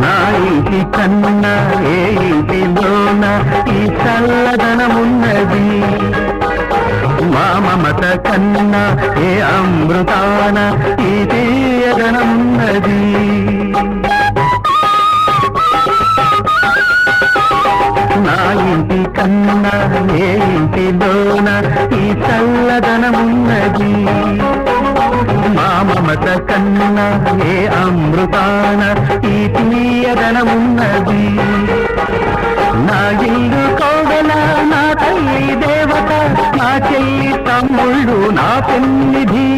నా ఇంటి కన్నా ఏ ఇంటిలోన ఈ చల్లదనమున్నది, మా మమత కన్నా ఏ అమృతాన ఈ తీయదనమున్నది. నా ఇంటి కన్నా ఏ ఇంటిలోన ఈ చల్లదనమున్నది, మా మమత కన్నా ఏ అమృతాన ఈ తీయదనమున్నది. నా ఇల్లు కోవెల, నా తల్లి దేవత, నా చెల్లి తమ్ముళ్ళు నా పెన్నిధి.